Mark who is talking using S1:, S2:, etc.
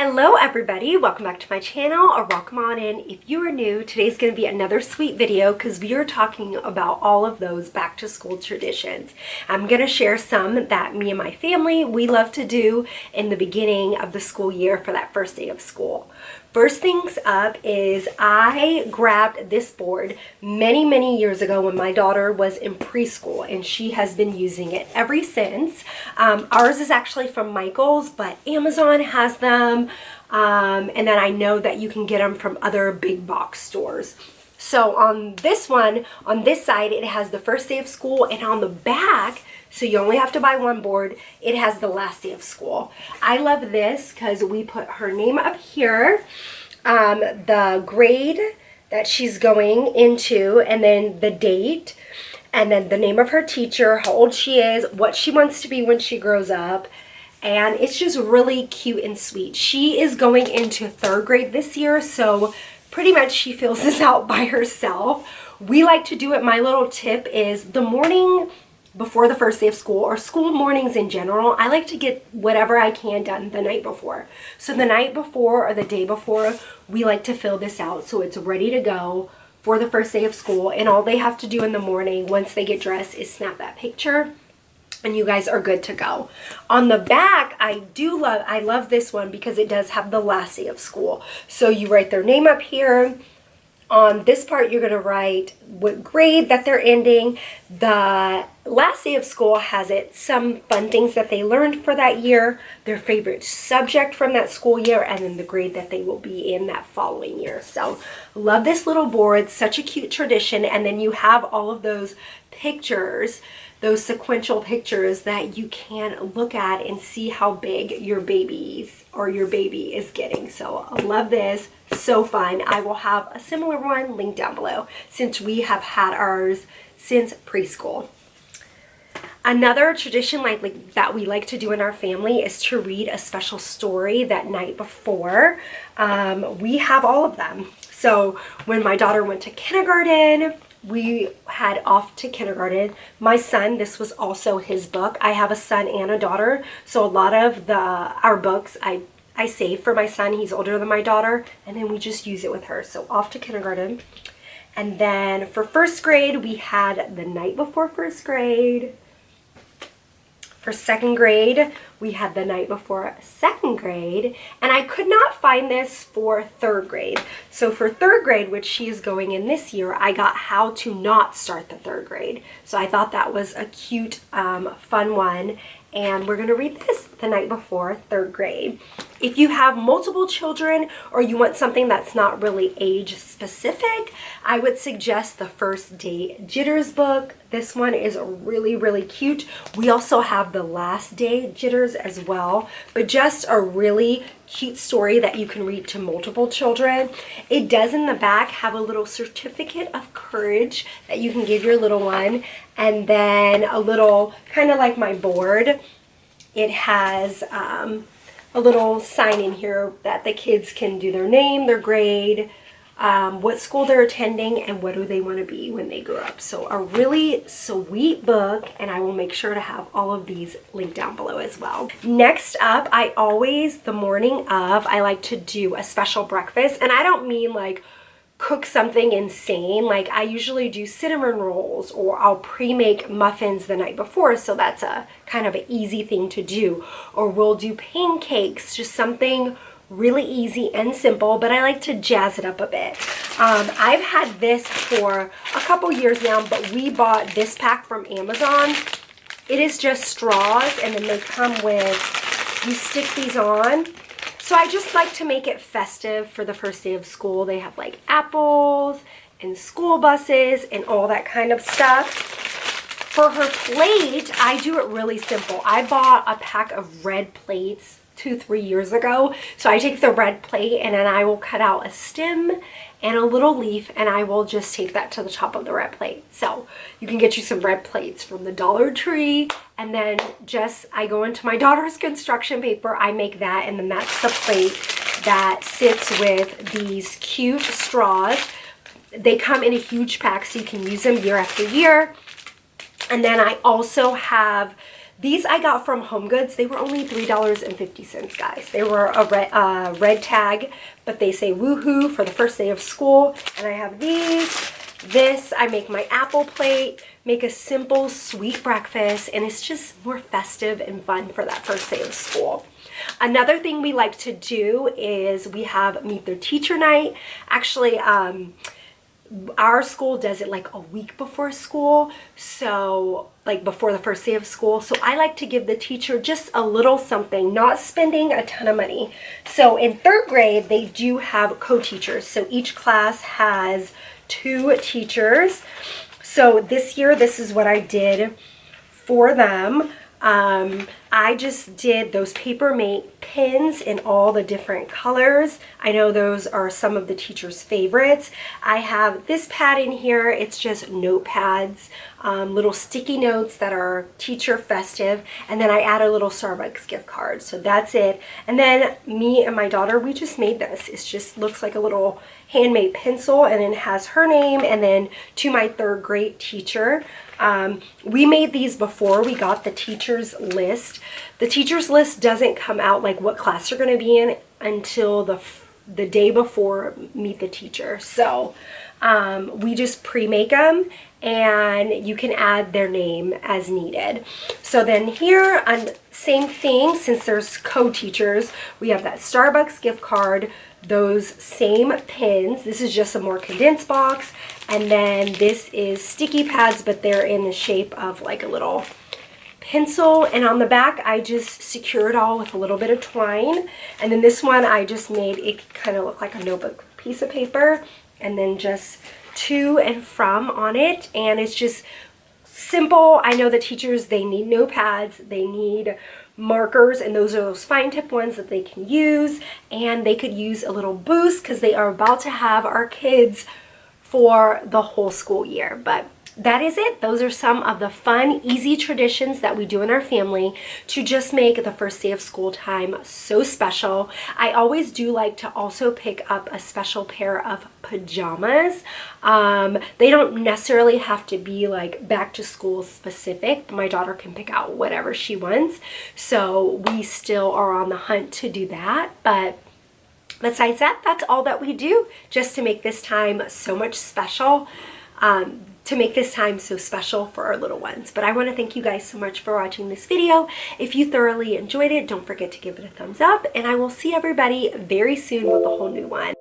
S1: Hello everybody, welcome back to my channel, or welcome on in if you are new. Today's going to be another sweet video because we are talking about all of those back to school traditions. I'm going to share some that me and my family, we love to do in the beginning of the school year for that first day of school. First things up is I grabbed this board many years ago when my daughter was in preschool, and she has been using it ever since. Ours is actually from Michael's, but Amazon has them, and then I know that you can get them from other big box stores. So on this one, on this side, it has the first day of school, and on the back, so you only have to buy one board, it has the last day of school. I love this because we put her name up here, the grade that she's going into, and then the date, and then the name of her teacher, how old she is, what she wants to be when she grows up. And it's just really cute and sweet. She is going into 3rd grade this year, so pretty much she fills this out by herself. We like to do it. My little tip is the morning before the first day of school, or school mornings in general, I like to get whatever I can done the night before. So the night before or the day before, we like to fill this out so it's ready to go for the first day of school. And all they have to do in the morning once they get dressed is snap that picture, and you guys are good to go. On the back, I love this one because it does have the last day of school. So you write their name up here. On this part, you're going to write what grade that they're ending. The last day of school has some fun things that they learned for that year, their favorite subject from that school year, and then the grade that they will be in that following year. So love this little board, such a cute tradition. And then you have all of those pictures, those sequential pictures that you can look at and see how big your baby is getting. So I love this. So fun. I will have a similar one linked down below since we have had ours since preschool. Another tradition that we like to do in our family is to read a special story that night before. We have all of them. So when my daughter went to kindergarten, we had off to kindergarten. My son, this was also his book. I have a son and a daughter, so a lot of our books I save for my son. He's older than my daughter, and then we just use it with her. So off to kindergarten. And then for 1st grade, we had the night before 1st grade. For 2nd grade, we had the night before 2nd grade, and I could not find this for 3rd grade. So for 3rd grade, which she is going in this year, I got how to not start the 3rd grade. So I thought that was a cute, fun one. And we're going to read this the night before 3rd grade. If you have multiple children or you want something that's not really age specific, I would suggest the First Day Jitters book. This one is really cute. We also have the Last Day Jitters as well, but just a really cute story that you can read to multiple children. It does in the back have a little certificate of courage that you can give your little one, and then a little, kind of like my board, it has a little sign in here that the kids can do their name, their grade, what school they're attending, and what do they want to be when they grow up. So a really sweet book, and I will make sure to have all of these linked down below as well. Next up, the morning of, I like to do a special breakfast, and I don't mean like cook something insane. Like I usually do cinnamon rolls, or I'll pre-make muffins the night before, so that's a kind of an easy thing to do. Or we'll do pancakes, just something really easy and simple, but I like to jazz it up a bit. I've had this for a couple years now, but we bought this pack from Amazon. It is just straws, and then they come with, you stick these on. So I just like to make it festive for the first day of school. They have like apples and school buses and all that kind of stuff. For her plate, I do it really simple. I bought a pack of red plates 2-3 years ago. So I take the red plate, and then I will cut out a stem and a little leaf, and I will just tape that to the top of the red plate. So you can get you some red plates from the Dollar Tree, and then I go into my daughter's construction paper, I make that, and then that's the plate that sits with these cute straws. They come in a huge pack, so you can use them year after year. And then I also have These I got from Home Goods. They were only $3.50, guys. They were a red tag, but they say woohoo for the first day of school. And I have these. This, I make my apple plate, make a simple sweet breakfast, and it's just more festive and fun for that first day of school. Another thing we like to do is we have Meet the Teacher Night. Actually, our school does it like a week before school, so like before the first day of school. So I like to give the teacher just a little something, not spending a ton of money. So in 3rd grade, they do have co-teachers. So each class has 2 teachers. So this year, this is what I did for them. I just did those Paper Mate pins in all the different colors. I know those are some of the teachers' favorites. I have this pad in here. It's just notepads, little sticky notes that are teacher festive. And then I add a little Starbucks gift card. So that's it. And then me and my daughter, we just made this. It just looks like a little handmade pencil, and it has her name, and then to my 3rd grade teacher. We made these before we got the teacher's list. The teacher's list doesn't come out like what class you're going to be in until the day before Meet the Teacher. So we just pre-make them, and you can add their name as needed. So then here, same thing, since there's co-teachers, we have that Starbucks gift card, those same pins. This is just a more condensed box, and then this is sticky pads, but they're in the shape of like a little pencil, and on the back I just secure it all with a little bit of twine. And then this one I just made it kind of look like a notebook piece of paper, and then just to and from on it, and it's just simple. I know the teachers, they need notepads, they need markers, and those are those fine tip ones that they can use, and they could use a little boost because they are about to have our kids for the whole school year. But that is it. Those are some of the fun, easy traditions that we do in our family to just make the first day of school time so special. I always do like to also pick up a special pair of pajamas. They don't necessarily have to be like back to school specific. My daughter can pick out whatever she wants. So we still are on the hunt to do that. But besides that, that's all that we do just to make this time so much special. To make this time so special for our little ones. But I want to thank you guys so much for watching this video. If you thoroughly enjoyed it, don't forget to give it a thumbs up, and I will see everybody very soon with a whole new one.